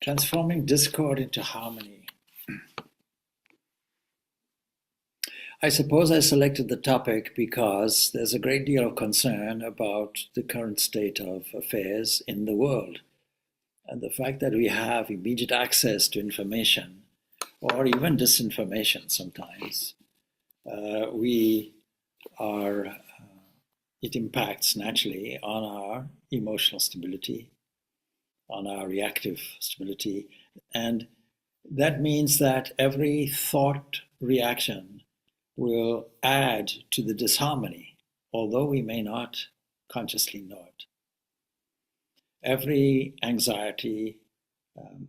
Transforming discord into harmony. I suppose I selected the topic because there's a great deal of concern about the current state of affairs in the world. And the fact that we have immediate access to information, or even disinformation sometimes, we are, it impacts naturally on our emotional stability, on our reactive stability. And that means that every thought reaction will add to the disharmony, although we may not consciously know it. Every anxiety,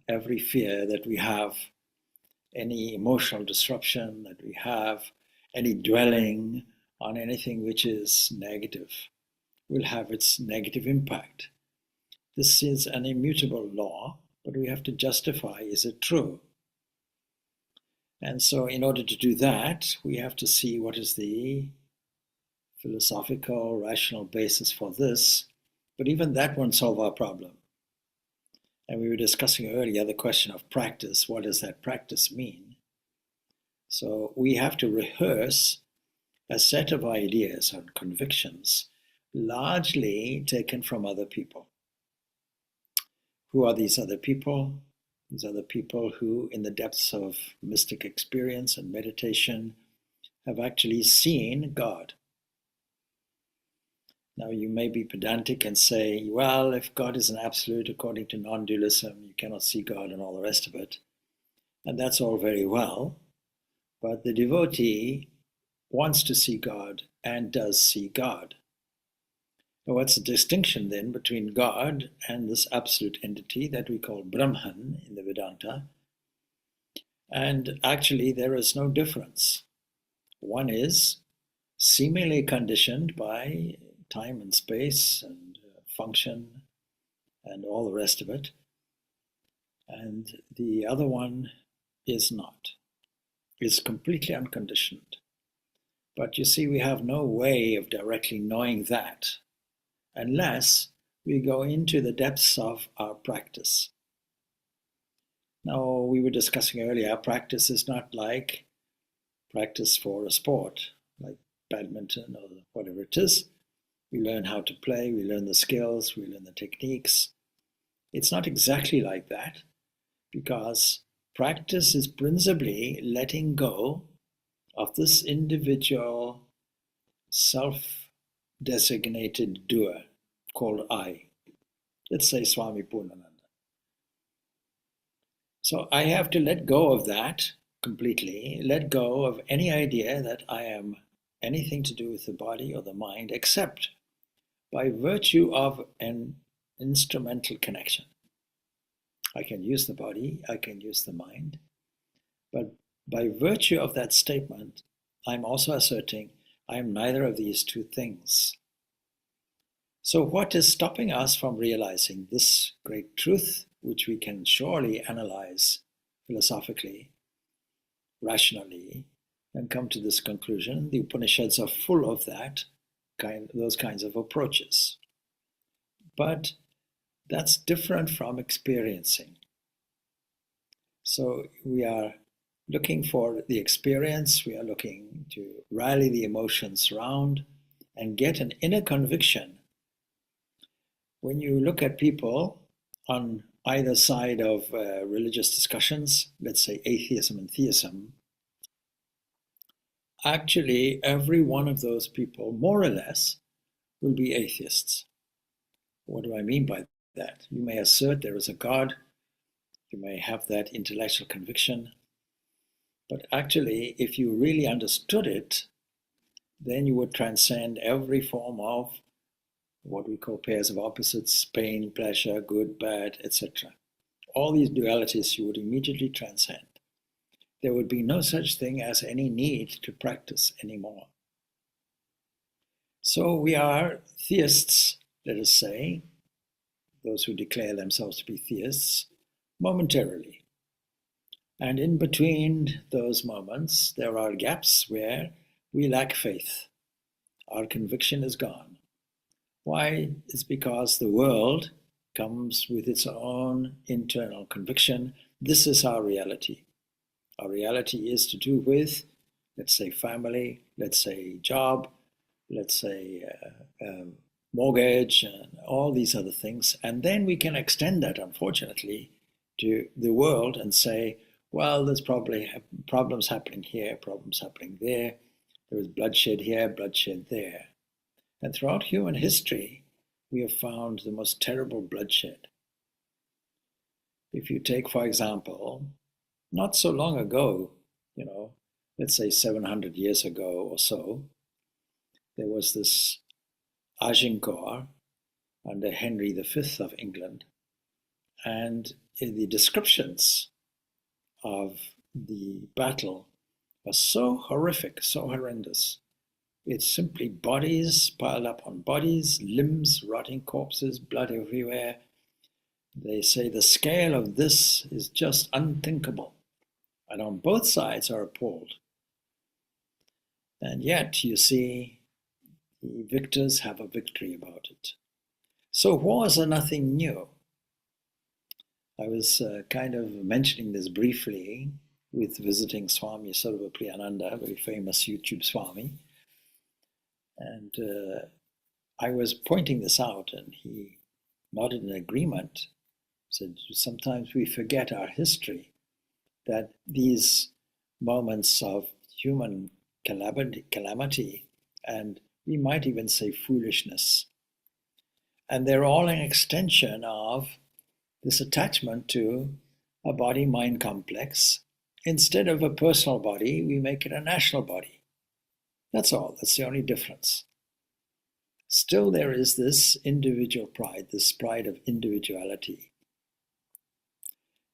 every fear that we have, any emotional disruption that we have, any dwelling on anything which is negative will have its negative impact. This is an immutable law, but we have to justify, is it true? And so in order to do that, we have to see what is the philosophical, rational basis for this. But even that won't solve our problem. And we were discussing earlier the question of practice. What does that practice mean? So we have to rehearse a set of ideas and convictions, largely taken from other people. Who are these other people? These are the people who, in the depths of mystic experience and meditation, have actually seen God. Now, you may be pedantic and say, well, if God is an absolute according to non-dualism, you cannot see God and all the rest of it. And that's all very well. But the devotee wants to see God and does see God. Now, what's the distinction then between God and this absolute entity that we call Brahman in the Vedanta? And actually, there is no difference. One is seemingly conditioned by time and space and function and all the rest of it. And the other one is not, is completely unconditioned. But you see, we have no way of directly knowing that unless we go into the depths of our practice. Now, we were discussing earlier, practice is not like practice for a sport, like badminton or whatever it is. We learn how to play, we learn the skills, we learn the techniques. It's not exactly like that, because practice is principally letting go of this individual self-designated doer called I. Let's say Swami Purnananda. So I have to let go of that completely, let go of any idea that I am anything to do with the body or the mind, except by virtue of an instrumental connection. I can use the body, I can use the mind, but by virtue of that statement, I'm also asserting I am neither of these two things. So what is stopping us from realizing this great truth, which we can surely analyze philosophically, rationally, and come to this conclusion? The Upanishads are full of those kinds of approaches. But that's different from experiencing. So we are looking for the experience, we are looking to rally the emotions round and get an inner conviction. When you look at people on either side of religious discussions, let's say atheism and theism, actually every one of those people, more or less, will be atheists. What do I mean by that? You may assert there is a God, you may have that intellectual conviction, but actually, if you really understood it, then you would transcend every form of what we call pairs of opposites, pain, pleasure, good, bad, etc. All these dualities you would immediately transcend. There would be no such thing as any need to practice anymore. So we are theists, let us say, those who declare themselves to be theists, momentarily. And in between those moments, there are gaps where we lack faith. Our conviction is gone. Why? It's because the world comes with its own internal conviction. This is our reality. Our reality is to do with, let's say, family, let's say, job, let's say, mortgage, and all these other things. And then we can extend that, unfortunately, to the world and say, well, there's probably problems happening here, problems happening there. There is bloodshed here, bloodshed there. And throughout human history, we have found the most terrible bloodshed. If you take, for example, not so long ago, let's say 700 years ago or so, there was this Agincourt under Henry V of England, and in the descriptions of the battle are so horrific, so horrendous. It's simply bodies piled up on bodies, limbs, rotting corpses, blood everywhere. They say the scale of this is just unthinkable. And on both sides are appalled. And yet, you see, the victors have a victory about it. So wars are nothing new. I was kind of mentioning this briefly with visiting Swami Purnananda, a very famous YouTube Swami. And I was pointing this out, and he nodded in agreement, said, sometimes we forget our history, that these moments of human calamity, and we might even say foolishness, and they're all an extension of this attachment to a body-mind complex. Instead of a personal body, we make it a national body. That's all. That's the only difference. Still, there is this individual pride, this pride of individuality.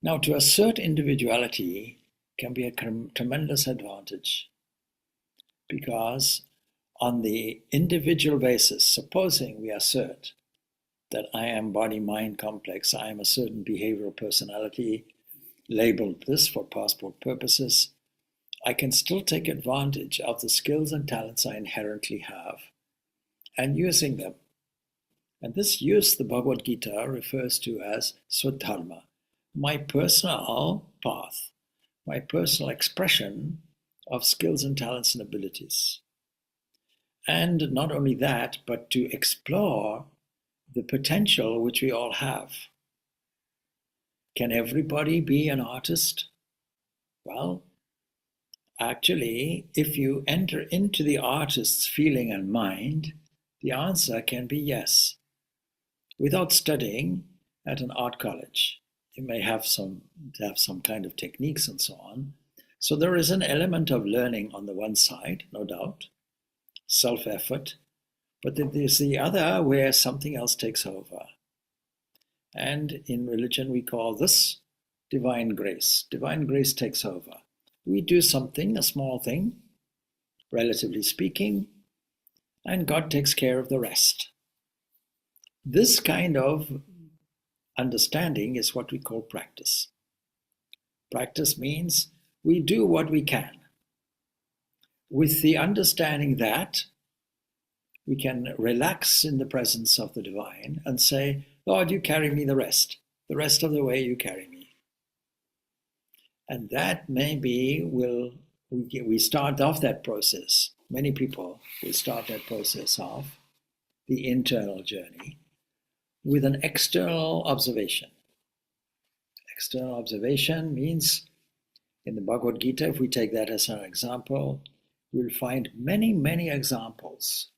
Now, to assert individuality can be a tremendous advantage, because on the individual basis, supposing we assert that I am body-mind complex, I am a certain behavioral personality, labeled this for passport purposes, I can still take advantage of the skills and talents I inherently have and using them. And this use the Bhagavad Gita refers to as Swadharma, my personal path, my personal expression of skills and talents and abilities. And not only that, but to explore the potential which we all have. Can everybody be an artist? Well, actually, if you enter into the artist's feeling and mind, the answer can be yes. Without studying at an art college, you may have some kind of techniques and so on. So there is an element of learning on the one side, no doubt, self-effort, but there's the other where something else takes over. And in religion, we call this divine grace. Divine grace takes over. We do something, a small thing, relatively speaking, and God takes care of the rest. This kind of understanding is what we call practice. Practice means we do what we can, with the understanding that we can relax in the presence of the divine and say, Lord, you carry me the rest of the way you carry me. And that maybe we start off that process. Many people will start that process off, the internal journey, with an external observation. External observation means, in the Bhagavad Gita, if we take that as an example, we'll find many, many examples,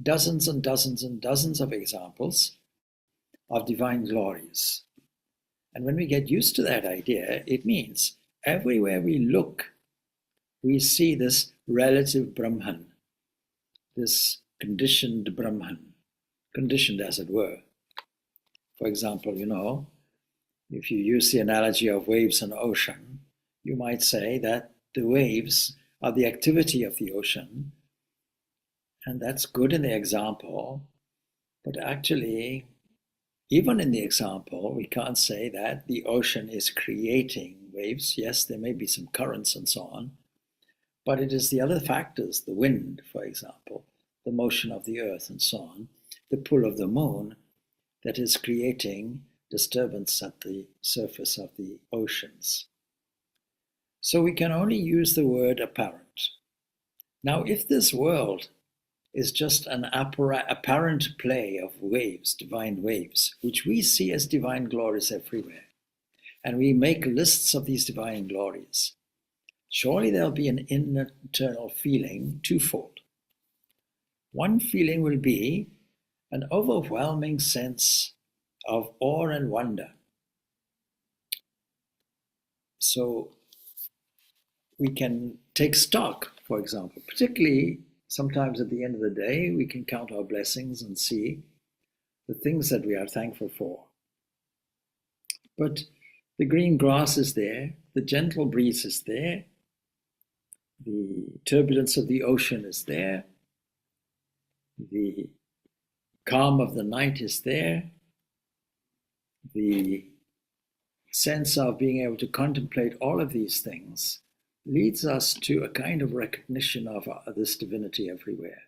dozens and dozens and dozens of examples of divine glories. And when we get used to that idea, it means everywhere we look, we see this relative Brahman, this conditioned Brahman, conditioned as it were. For example, if you use the analogy of waves and ocean, you might say that the waves are the activity of the ocean, and that's good in the example, but actually, even in the example, we can't say that the ocean is creating waves. Yes, there may be some currents and so on, but it is the other factors, the wind, for example, the motion of the earth and so on, the pull of the moon, that is creating disturbance at the surface of the oceans. So we can only use the word apparent. Now, if this world is just an apparent play of waves, divine waves, which we see as divine glories everywhere, and we make lists of these divine glories, surely there'll be an internal feeling twofold. One feeling will be an overwhelming sense of awe and wonder. So we can take stock, for example, particularly sometimes at the end of the day, we can count our blessings and see the things that we are thankful for. But the green grass is there, the gentle breeze is there, the turbulence of the ocean is there, the calm of the night is there, the sense of being able to contemplate all of these things leads us to a kind of recognition of this divinity everywhere,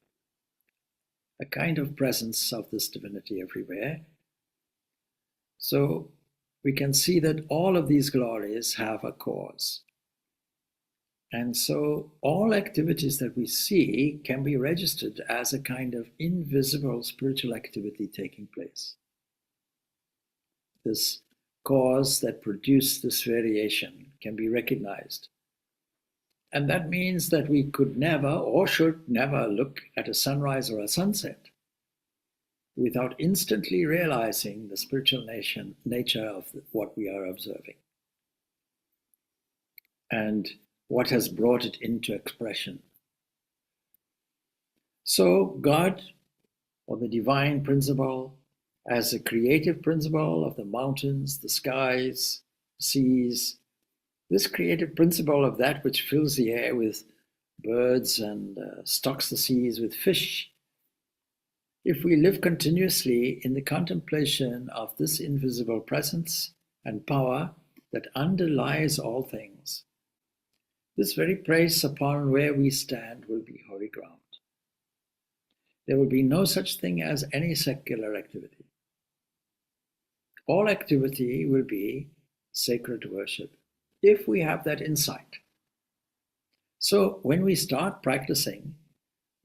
a kind of presence of this divinity everywhere. So we can see that all of these glories have a cause. And so all activities that we see can be registered as a kind of invisible spiritual activity taking place. This cause that produced this variation can be recognized. And that means that we could never or should never look at a sunrise or a sunset without instantly realizing the spiritual nature of what we are observing and what has brought it into expression. So God, or the divine principle, as a creative principle of the mountains, the skies, seas, this creative principle of that which fills the air with birds and stocks the seas with fish, if we live continuously in the contemplation of this invisible presence and power that underlies all things, this very place upon where we stand will be holy ground. There will be no such thing as any secular activity. All activity will be sacred worship, if we have that insight. So when we start practicing,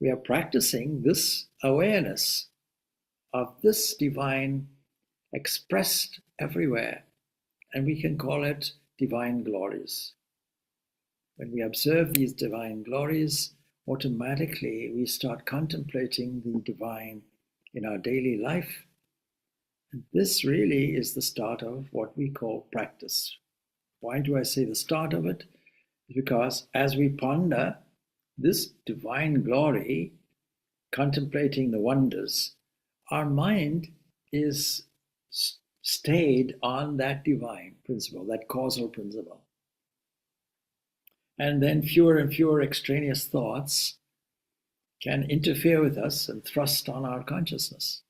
we are practicing this awareness of this divine expressed everywhere, and we can call it divine glories. When we observe these divine glories, automatically we start contemplating the divine in our daily life. And this really is the start of what we call practice. Why do I say the start of it? Because as we ponder this divine glory, contemplating the wonders, our mind is stayed on that divine principle, that causal principle. And then fewer and fewer extraneous thoughts can interfere with us and thrust on our consciousness.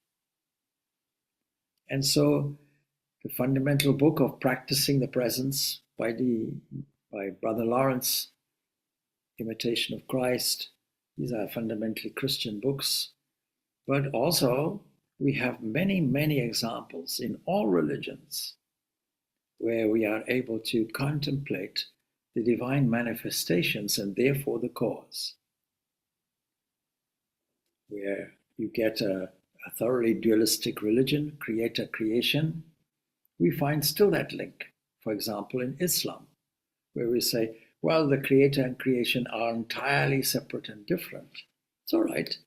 And so the fundamental book of Practicing the Presence by Brother Lawrence, Imitation of Christ, these are fundamentally Christian books, but also we have many, many examples in all religions where we are able to contemplate the divine manifestations and therefore the cause. Where you get a thoroughly dualistic religion, creator-creation, we find still that link. For example, in Islam, where we say, well, the creator and creation are entirely separate and different. It's all right.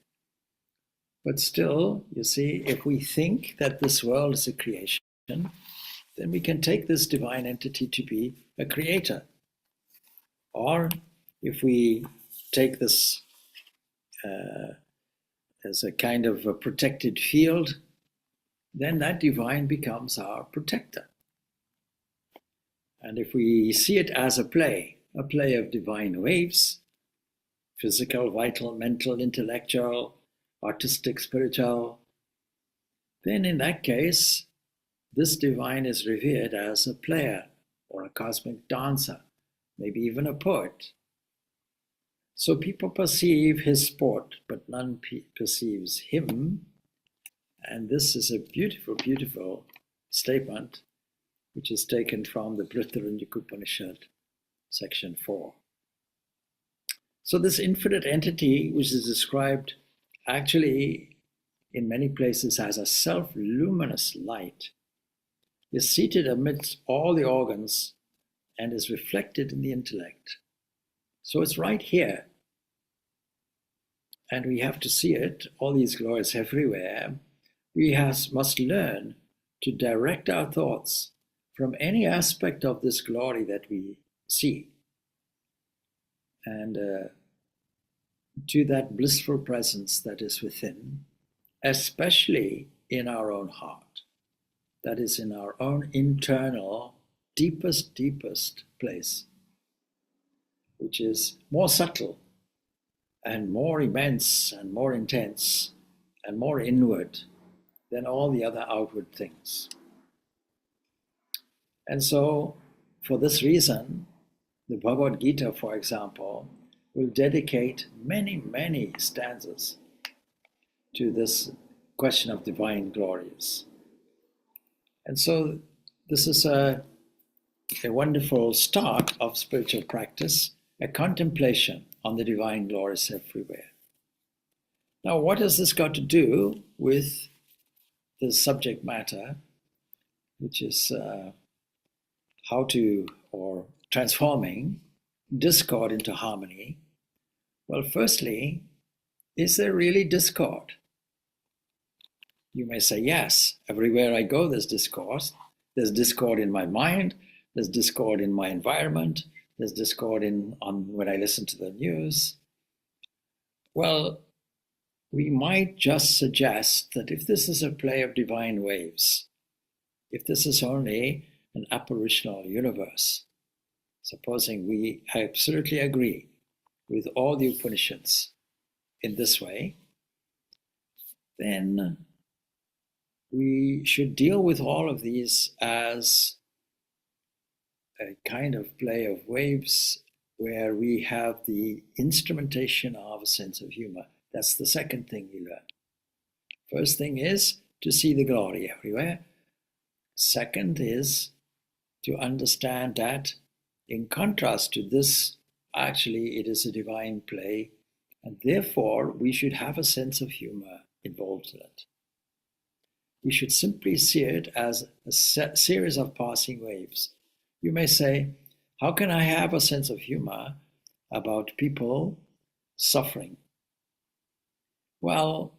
But still, you see, if we think that this world is a creation, then we can take this divine entity to be a creator. Or if we take this as a kind of a protected field, then that divine becomes our protector. And if we see it as a play of divine waves, physical, vital, mental, intellectual, artistic, spiritual, then in that case, this divine is revered as a player or a cosmic dancer, maybe even a poet. So people perceive his sport, but none perceives him, And this is a beautiful, beautiful statement, which is taken from the Brihadaranyaka Upanishad, section 4. So this infinite entity, which is described actually in many places as a self-luminous light, is seated amidst all the organs and is reflected in the intellect. So it's right here. And we have to see it, all these glories everywhere. We must learn to direct our thoughts from any aspect of this glory that we see, and to that blissful presence that is within, especially in our own heart, that is in our own internal, deepest place, which is more subtle and more immense and more intense and more inward than all the other outward things. And so, for this reason, the Bhagavad Gita, for example, will dedicate many stanzas to this question of divine glories. And so, this is a wonderful start of spiritual practice, a contemplation on the divine glories everywhere. Now, what has this got to do with the subject matter, which is how to, or transforming discord into harmony? Well, firstly, is there really discord? You may say, yes, everywhere I go there's discord. There's discord in my mind, there's discord in my environment, there's discord when I listen to the news. Well, we might just suggest that if this is a play of divine waves, if this is only an apparitional universe, supposing we absolutely agree with all the Upanishads in this way, then we should deal with all of these as a kind of play of waves where we have the instrumentation of a sense of humor. That's the second thing we learn. First thing is to see the glory everywhere. Second is to understand that in contrast to this, actually it is a divine play, and therefore we should have a sense of humor involved in it. We should simply see it as a series of passing waves. You may say, how can I have a sense of humor about people suffering? Well,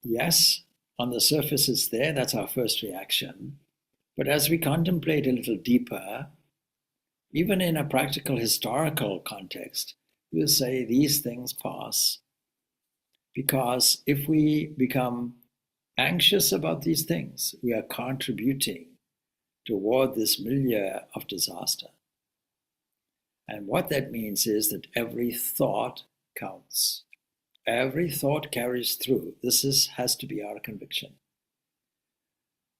yes, on the surface it's there, that's our first reaction. But as we contemplate a little deeper, even in a practical historical context, we'll say these things pass. Because if we become anxious about these things, we are contributing toward this milieu of disaster. And what that means is that every thought counts. Every thought carries through. This has to be our conviction.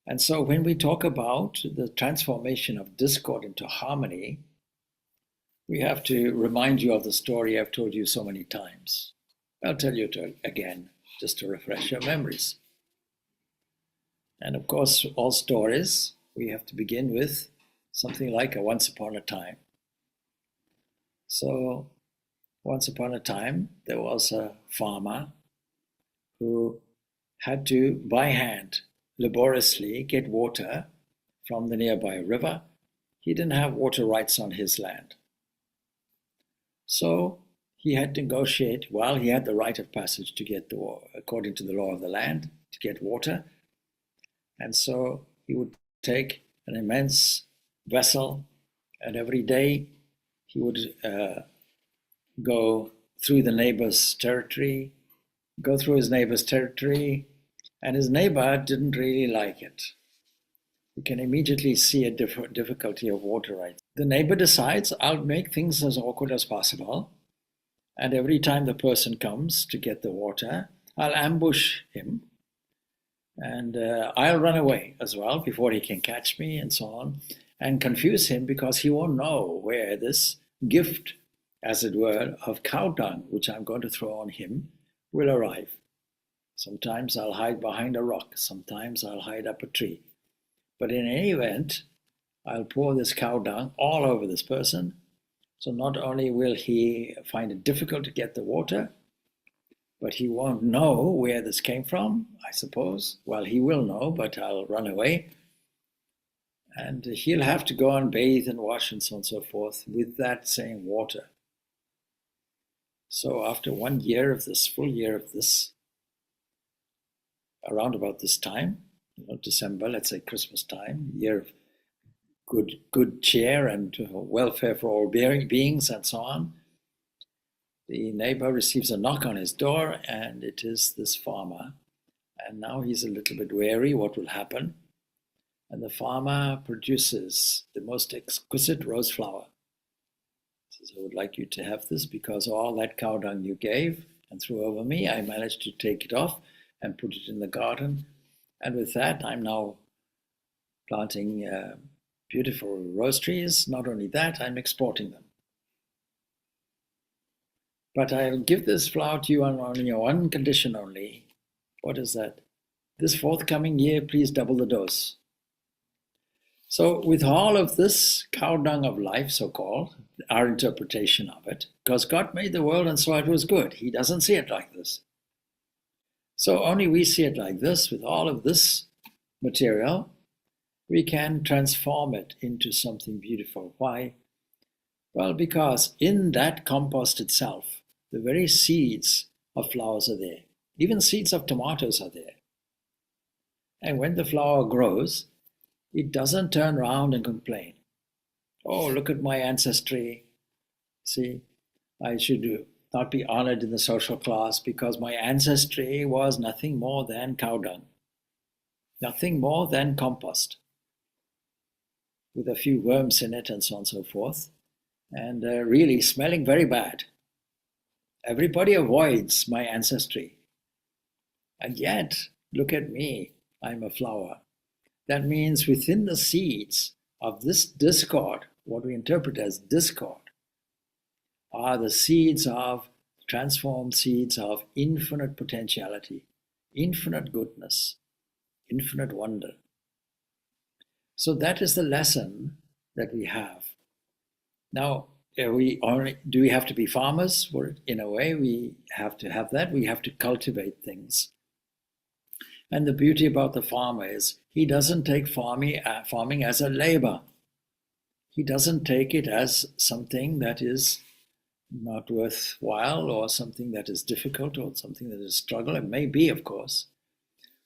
And so when we talk about the transformation of discord into harmony, we have to remind you of the story I've told you so many times. I'll tell you again, just to refresh your memories. And of course, all stories, we have to begin with something like a once upon a time. So, once upon a time, there was a farmer who had to, by hand, laboriously get water from the nearby river. He didn't have water rights on his land. So he had to negotiate, well, he had the right of passage to get the water, according to the law of the land, to get water. And so he would take an immense vessel, and every day he would go through his neighbor's territory, and his neighbor didn't really like it. You can immediately see a difficulty of water rights. The neighbor decides, I'll make things as awkward as possible, and every time the person comes to get the water, I'll ambush him, and I'll run away as well before he can catch me, and so on, and confuse him because he won't know where this gift, as it were, of cow dung, which I'm going to throw on him, will arrive. Sometimes I'll hide behind a rock. Sometimes I'll hide up a tree. But in any event, I'll pour this cow dung all over this person. So not only will he find it difficult to get the water, but he won't know where this came from, I suppose. Well, he will know, but I'll run away. And he'll have to go and bathe and wash and so on and so forth with that same water. So after 1 year of this, full year of this, around about this time, December, let's say Christmas time, year of good cheer and welfare for all beings and so on, the neighbor receives a knock on his door, and it is this farmer. And now he's a little bit wary what will happen. And the farmer produces the most exquisite rose flower. He says, I would like you to have this because all that cow dung you gave and threw over me, I managed to take it off and put it in the garden. And with that, I'm now planting beautiful rose trees. Not only that, I'm exporting them. But I'll give this flower to you on only one condition only. What is that? This forthcoming year, please double the dose. So with all of this cow dung of life, so-called, our interpretation of it, because God made the world and so it was good. He doesn't see it like this. So only we see it like this. With all of this material, we can transform it into something beautiful. Why? Well, because in that compost itself, the very seeds of flowers are there. Even seeds of tomatoes are there. And when the flower grows, it doesn't turn around and complain. Oh, look at my ancestry. See, I should not be honored in the social class because my ancestry was nothing more than cow dung, nothing more than compost, with a few worms in it and so on and so forth, and really smelling very bad. Everybody avoids my ancestry. And yet, look at me, I'm a flower. That means within the seeds of this discord, what we interpret as discord, are the seeds of, transformed seeds of infinite potentiality, infinite goodness, infinite wonder. So that is the lesson that we have. Now, do we have to be farmers? Well, in a way, we have to have that. We have to cultivate things. And the beauty about the farmer is he doesn't take farming as a labor. He doesn't take it as something that is not worthwhile or something that is difficult or something that is a struggle. It may be, of course,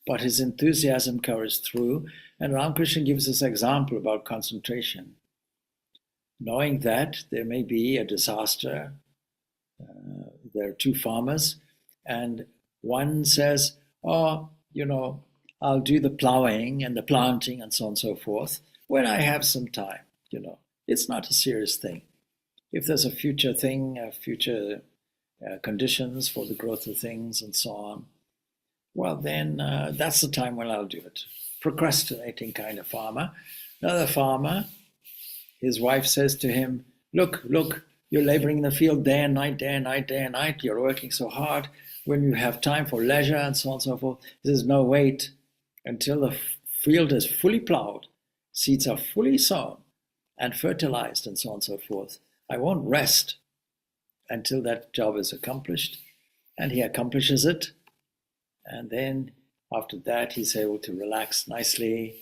but his enthusiasm carries through. And Ramakrishna gives this example about concentration. Knowing that there may be a disaster, there are two farmers, and one says, oh, I'll do the plowing and the planting and so on and so forth when I have some time. It's not a serious thing. If there's a future thing, future conditions for the growth of things and so on, well, then that's the time when I'll do it. Procrastinating kind of farmer. Another farmer, his wife says to him, look, you're laboring in the field day and night, day and night, day and night. You're working so hard. When you have time for leisure and so on and so forth, he says, no, wait until the field is fully plowed, seeds are fully sown and fertilized and so on and so forth. I won't rest until that job is accomplished. And he accomplishes it. And then after that, he's able to relax nicely.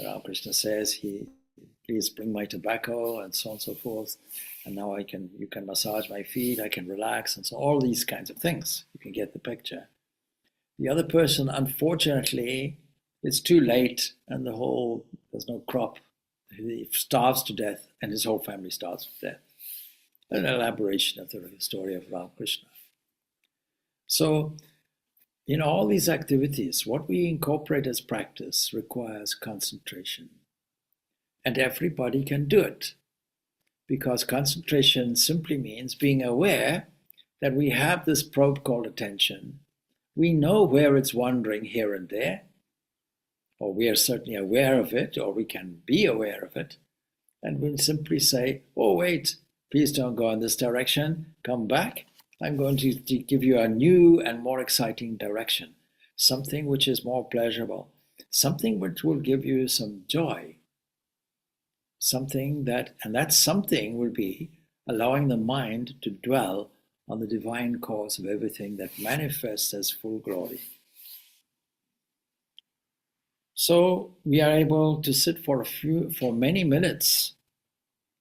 Ramakrishna says, please bring my tobacco and so on and so forth. And now you can massage my feet, I can relax, and so all these kinds of things. You can get the picture. The other person, unfortunately, it's too late and there's no crop. He starves to death and his whole family starves to death. An elaboration of the story of Ramakrishna. So, in all these activities, what we incorporate as practice requires concentration. And everybody can do it. Because concentration simply means being aware that we have this probe called attention. We know where it's wandering here and there, or we are certainly aware of it, or we can be aware of it. And we'll simply say, oh, wait, please don't go in this direction, come back. I'm going to give you a new and more exciting direction. something which is more pleasurable, something which will give you some joy, something that, and that something will be allowing the mind to dwell on the divine cause of everything that manifests as full glory. So we are able to sit for many minutes,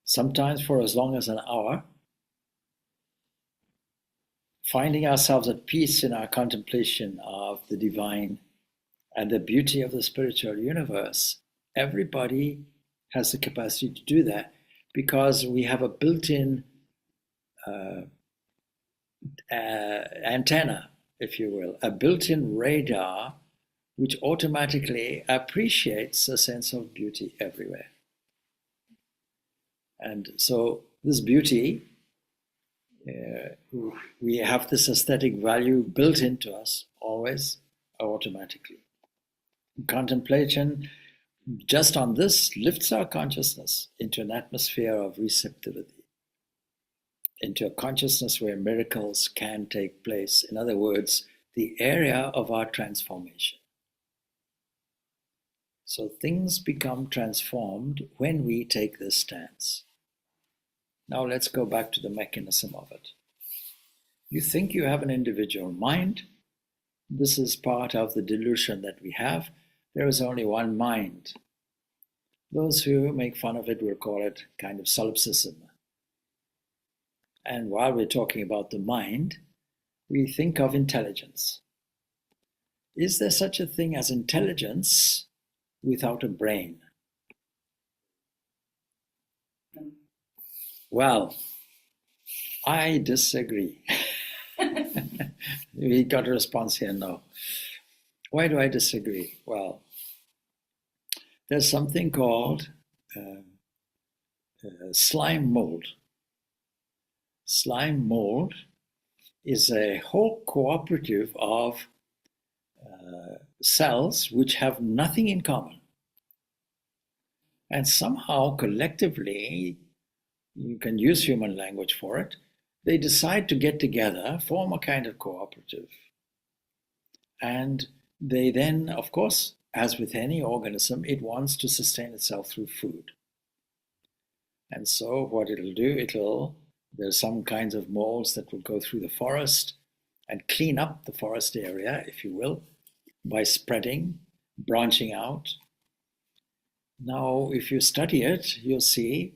sometimes for as long as an hour, finding ourselves at peace in our contemplation of the divine and the beauty of the spiritual universe. Everybody has the capacity to do that because we have a built-in antenna, if you will, a built-in radar which automatically appreciates a sense of beauty everywhere. And so this beauty, we have this aesthetic value built into us always, automatically. Contemplation just on this lifts our consciousness into an atmosphere of receptivity, into a consciousness where miracles can take place. In other words, the area of our transformation. So things become transformed when we take this stance. Now let's go back to the mechanism of it. You think you have an individual mind. This is part of the delusion that we have. There is only one mind. Those who make fun of it will call it kind of solipsism. And while we're talking about the mind, we think of intelligence. Is there such a thing as intelligence without a brain? Well, I disagree. We got a response here, no. Why do I disagree? Well, there's something called slime mold. Slime mold is a whole cooperative of cells which have nothing in common. And somehow collectively, you can use human language for it, they decide to get together, form a kind of cooperative. And they then, of course, as with any organism, it wants to sustain itself through food. And so what it'll do, there's some kinds of molds that will go through the forest and clean up the forest area, if you will, by spreading, branching out. Now, if you study it, you'll see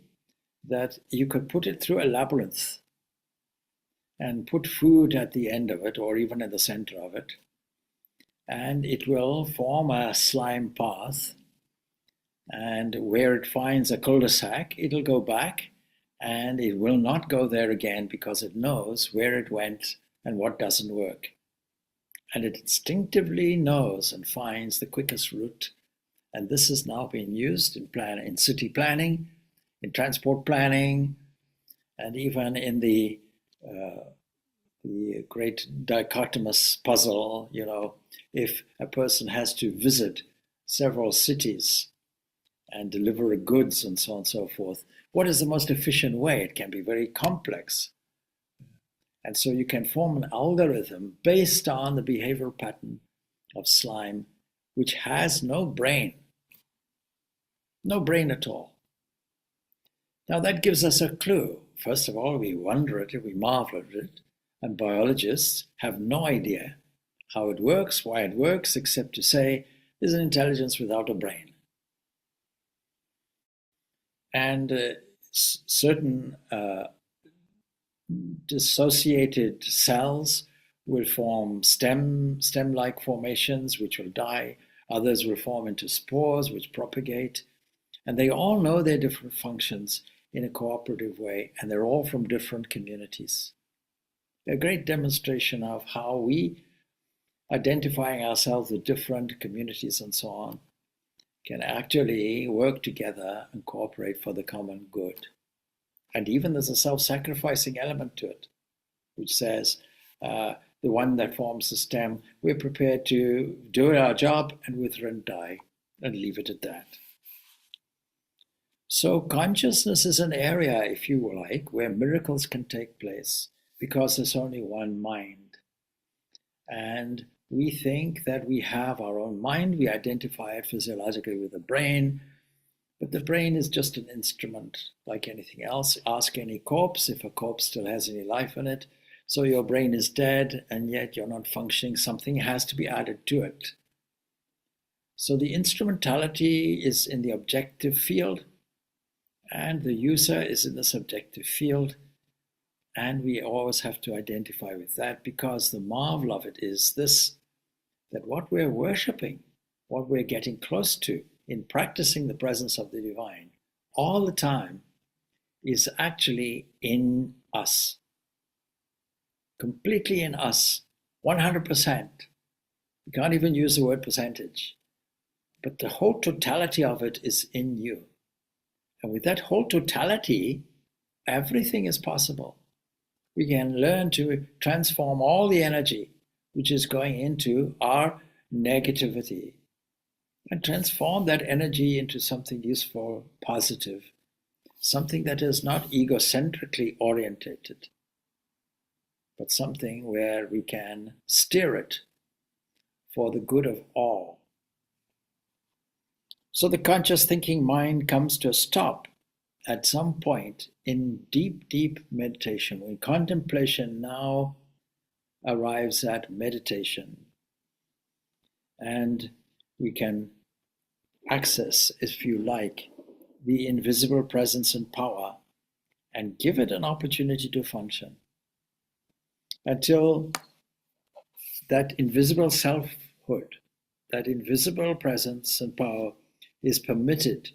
that you could put it through a labyrinth and put food at the end of it or even at the center of it, and it will form a slime path, and where it finds a cul-de-sac, it'll go back and it will not go there again because it knows where it went and what doesn't work. And it instinctively knows and finds the quickest route. And this is now being used in city planning, in transport planning, and even in the great dichotomous puzzle, if a person has to visit several cities and deliver goods and so on and so forth, what is the most efficient way? It can be very complex. And so you can form an algorithm based on the behavioral pattern of slime, which has no brain at all. Now that gives us a clue. First of all, we wonder at it, we marvel at it, and biologists have no idea how it works, why it works, except to say there's an intelligence without a brain. And certain dissociated cells will form stem-like formations which will die. Others will form into spores which propagate. And they all know their different functions in a cooperative way, and they're all from different communities. A great demonstration of how we, identifying ourselves with different communities and so on, can actually work together and cooperate for the common good. And even there's a self-sacrificing element to it, which says, the one that forms the stem, we're prepared to do our job and wither and die, and leave it at that. So consciousness is an area, if you like, where miracles can take place because there's only one mind. And we think that we have our own mind. We identify it physiologically with the brain, but the brain is just an instrument like anything else. Ask any corpse if a corpse still has any life in it. So your brain is dead and yet you're not functioning. Something has to be added to it. So the instrumentality is in the objective field and the user is in the subjective field. And we always have to identify with that, because the marvel of it is this, that what we're worshipping, what we're getting close to in practicing the presence of the divine all the time, is actually in us, completely in us, 100%. You can't even use the word percentage, but the whole totality of it is in you. And with that whole totality, everything is possible. We can learn to transform all the energy which is going into our negativity and transform that energy into something useful, positive, something that is not egocentrically orientated, but something where we can steer it for the good of all. So the conscious thinking mind comes to a stop at some point in deep, deep meditation, when contemplation now arrives at meditation, and we can access, if you like, the invisible presence and power and give it an opportunity to function until that invisible selfhood, that invisible presence and power is permitted,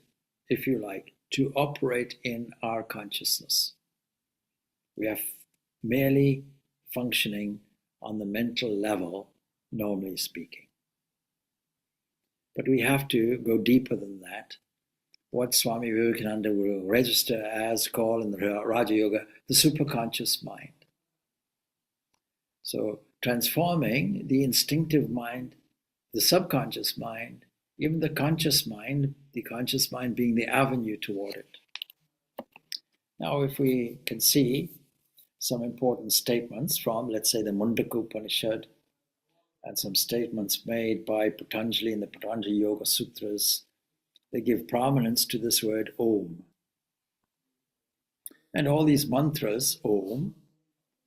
if you like, to operate in our consciousness. We are merely functioning on the mental level, normally speaking. But we have to go deeper than that. What Swami Vivekananda will register as called in the Raja Yoga, the superconscious mind. So transforming the instinctive mind, the subconscious mind, even the conscious mind being the avenue toward it. Now, if we can see some important statements from, let's say, the Mundaka Upanishad, and some statements made by Patanjali in the Patanjali Yoga Sutras, they give prominence to this word Om. And all these mantras, Om,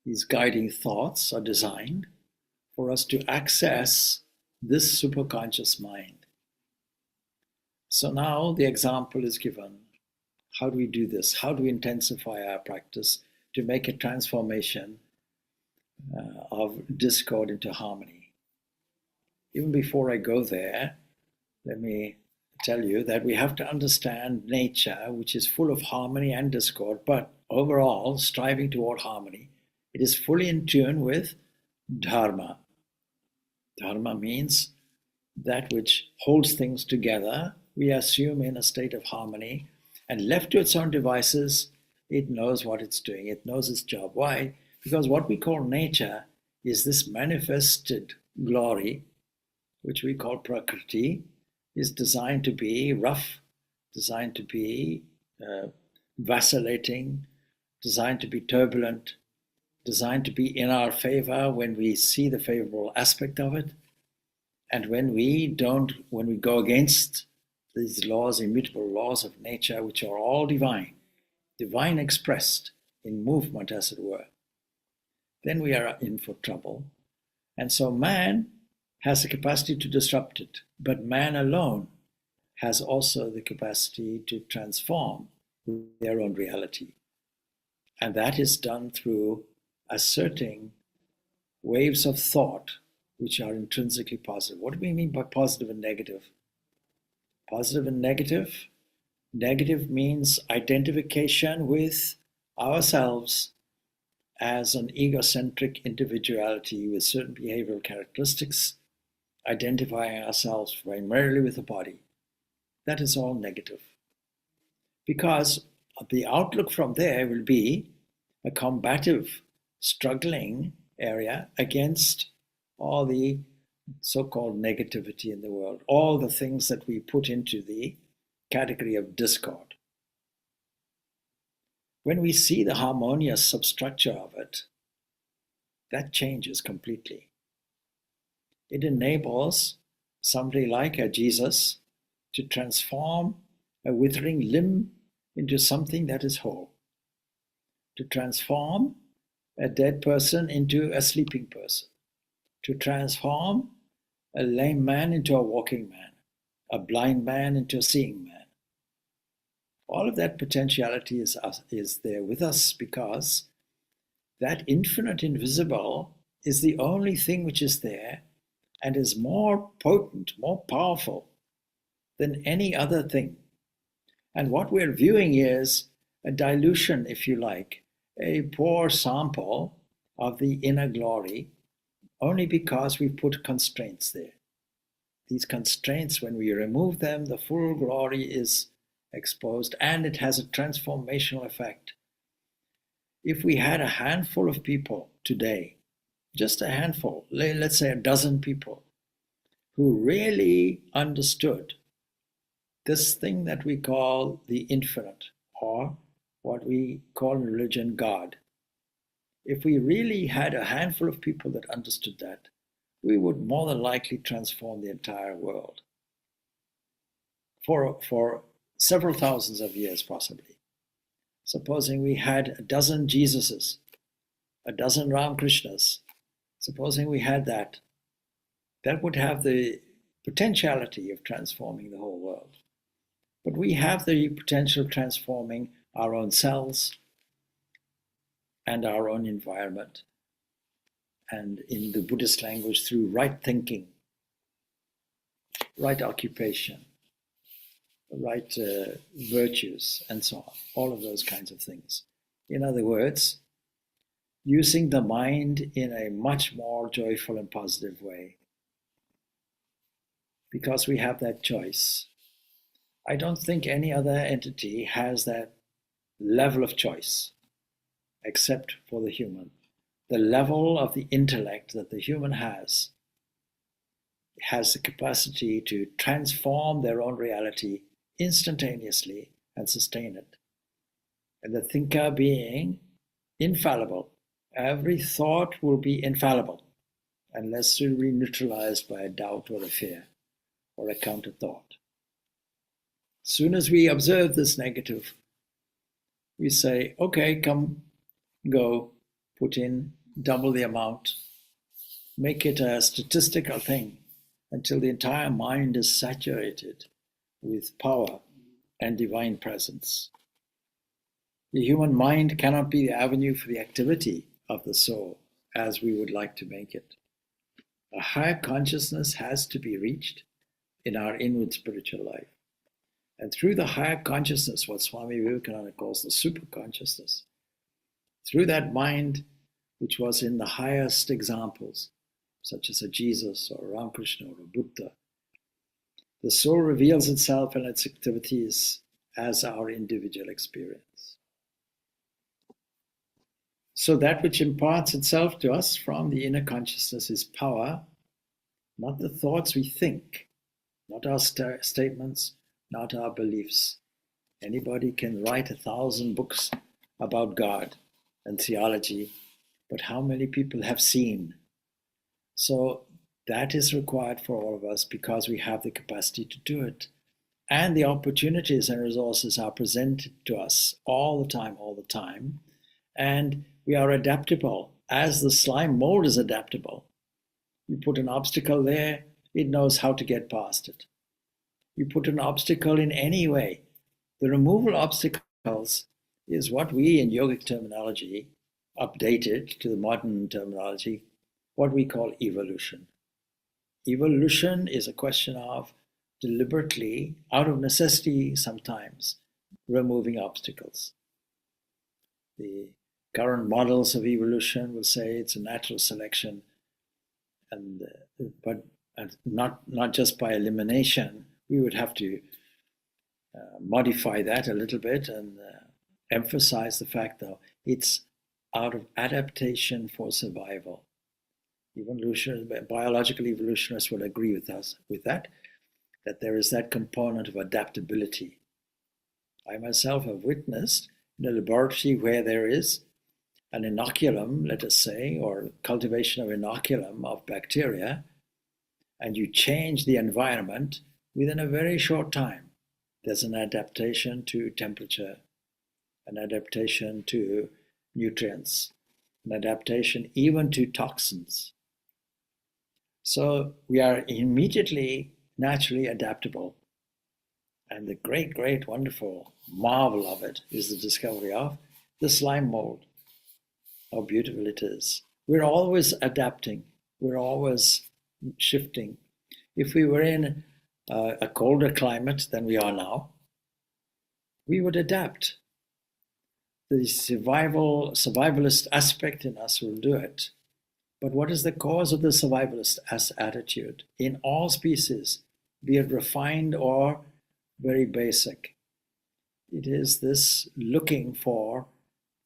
these guiding thoughts, are designed for us to access this superconscious mind. So now the example is given. How do we do this? How do we intensify our practice to make a transformation of discord into harmony? Even before I go there, let me tell you that we have to understand nature, which is full of harmony and discord, but overall striving toward harmony. It is fully in tune with dharma. Dharma means that which holds things together. We assume in a state of harmony, and left to its own devices, it knows what it's doing. It knows its job. Why? Because what we call nature is this manifested glory, which we call Prakriti, is designed to be rough, designed to be vacillating, designed to be turbulent, designed to be in our favor when we see the favorable aspect of it. And when we go against these laws, immutable laws of nature, which are all divine expressed in movement, as it were, then we are in for trouble. And so man has the capacity to disrupt it, but man alone has also the capacity to transform their own reality. And that is done through asserting waves of thought which are intrinsically positive. What do we mean by positive and negative? Positive and negative. Negative means identification with ourselves as an egocentric individuality with certain behavioral characteristics, identifying ourselves primarily with the body. That is all negative. Because the outlook from there will be a combative, struggling area against all the so-called negativity in the world, all the things that we put into the category of discord. When we see the harmonious substructure of it, that changes completely. It enables somebody like a Jesus to transform a withering limb into something that is whole, to transform a dead person into a sleeping person, to transform a lame man into a walking man, a blind man into a seeing man. All of that potentiality is there with us because that infinite invisible is the only thing which is there and is more potent, more powerful than any other thing. And what we're viewing is a dilution, if you like, a poor sample of the inner glory, only because we put constraints there. These constraints, when we remove them, the full glory is exposed, and it has a transformational effect. If we had a handful of people today, just a handful, let's say a dozen people, who really understood this thing that we call the infinite, or what we call in religion God. If we really had a handful of people that understood that, we would more than likely transform the entire world for several thousands of years, possibly. Supposing we had a dozen Jesuses, a dozen Ramakrishnas, supposing we had that, that would have the potentiality of transforming the whole world. But we have the potential of transforming our own selves and our own environment. And in the Buddhist language, through right thinking, right occupation, right virtues, and so on. All of those kinds of things. In other words, using the mind in a much more joyful and positive way. Because we have that choice. I don't think any other entity has that level of choice, except for the human. The level of the intellect that the human has the capacity to transform their own reality instantaneously and sustain it. And the thinker being infallible, every thought will be infallible unless it will be neutralized by a doubt or a fear or a counter thought. As soon as we observe this negative, we say, okay, come, go, put in double the amount, make it a statistical thing until the entire mind is saturated with power and divine presence. The human mind cannot be the avenue for the activity of the soul as we would like to make it. A higher consciousness has to be reached in our inward spiritual life. And through the higher consciousness, what Swami Vivekananda calls the superconsciousness, through that mind which was in the highest examples, such as a Jesus or a Ramakrishna or a Buddha, the soul reveals itself and its activities as our individual experience. So that which imparts itself to us from the inner consciousness is power, not the thoughts we think, not our statements, not our beliefs. Anybody can write 1,000 books about God and theology, but how many people have seen? So that is required for all of us because we have the capacity to do it. And the opportunities and resources are presented to us all the time. And we are adaptable, as the slime mold is adaptable. You put an obstacle there, it knows how to get past it. You put an obstacle in any way. The removal of obstacles is what we in yogic terminology, updated to the modern terminology, what we call evolution. Evolution is a question of deliberately, out of necessity sometimes, removing obstacles. The current models of evolution will say it's a natural selection, but not just by elimination. We would have to modify that a little bit and emphasize the fact, though, it's out of adaptation for survival. Biological evolutionists will agree with us with that there is that component of adaptability. I myself have witnessed in a laboratory where there is an inoculum, let us say, or cultivation of inoculum of bacteria, and you change the environment within a very short time. There's an adaptation to temperature, an adaptation to nutrients, an adaptation even to toxins. So we are immediately naturally adaptable. And the great, great, wonderful marvel of it is the discovery of the slime mold. How beautiful it is. We're always adapting. We're always shifting. If we were in a colder climate than we are now, we would adapt. The survivalist aspect in us will do it. But what is the cause of the survivalist attitude? In all species, be it refined or very basic, it is this looking for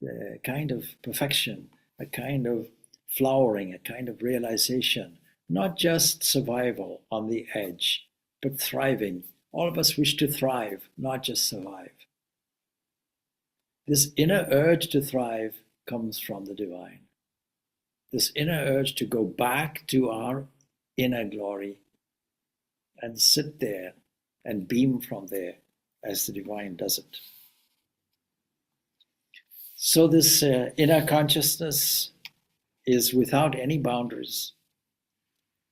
the kind of perfection, a kind of flowering, a kind of realization, not just survival on the edge, but thriving. All of us wish to thrive, not just survive. This inner urge to thrive comes from the divine. This inner urge to go back to our inner glory and sit there and beam from there as the divine does it. So this inner consciousness is without any boundaries.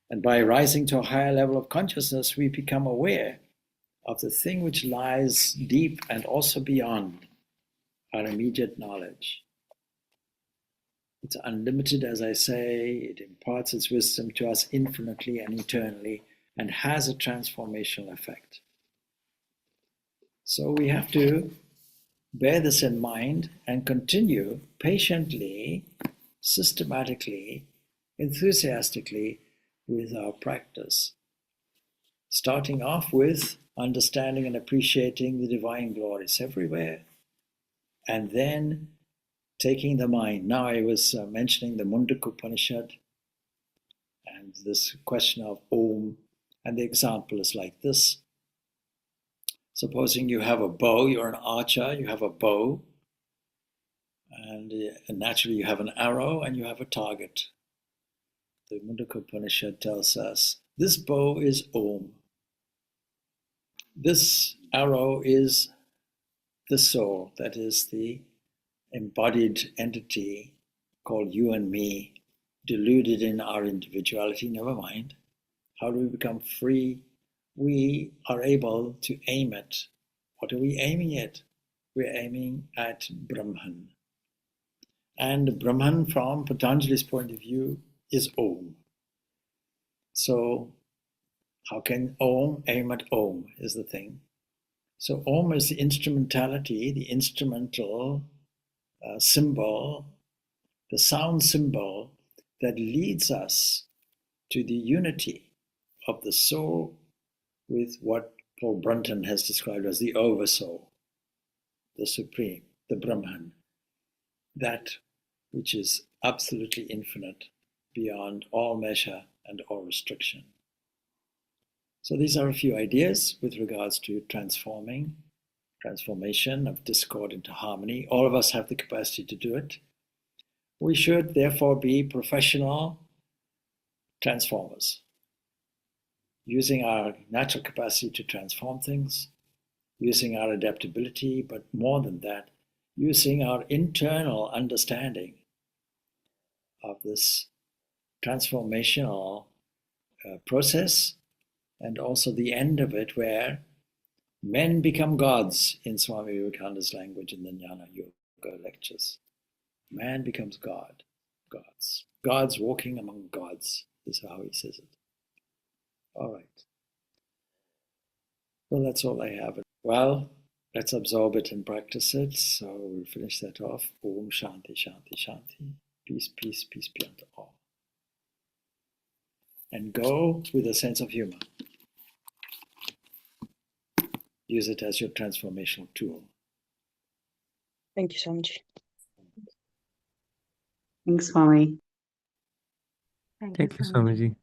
And by rising to a higher level of consciousness, we become aware of the thing which lies deep and also beyond our immediate knowledge. It's unlimited, as I say. It imparts its wisdom to us infinitely and eternally and has a transformational effect. So we have to bear this in mind and continue patiently, systematically, enthusiastically with our practice. Starting off with understanding and appreciating the divine glories everywhere, and then taking the mind. Now I was mentioning the Mundaka Upanishad and this question of Om, and the example is like this. Supposing you have a bow, you're an archer, you have a bow, and naturally you have an arrow and you have a target. The Mundaka Upanishad tells us, this bow is Om. This arrow is the soul, that is the embodied entity called you and me, deluded in our individuality, never mind. How do we become free? We are able to aim at. What are we aiming at? We're aiming at Brahman. And Brahman, from Patanjali's point of view, is Om. So how can Om aim at Om is the thing. So Om is the instrumentality, the instrumental symbol, the sound symbol that leads us to the unity of the soul with what Paul Brunton has described as the oversoul, the supreme, the Brahman, that which is absolutely infinite, beyond all measure and all restriction. So these are a few ideas with regards to transformation of discord into harmony. All of us have the capacity to do it. We should therefore be professional transformers, using our natural capacity to transform things, using our adaptability, but more than that, using our internal understanding of this transformational process, and also the end of it where men become gods, in Swami Vivekananda's language in the Jnana Yoga lectures. Man becomes God, gods. Gods walking among gods is how he says it. All right. Well, that's all I have. Well, let's absorb it and practice it. So we'll finish that off. Om Shanti, Shanti, Shanti. Peace, peace, peace be unto all. And go with a sense of humor. Use it as your transformational tool. Thank you, Swamiji. Thanks, Swami. Thank you, Swamiji.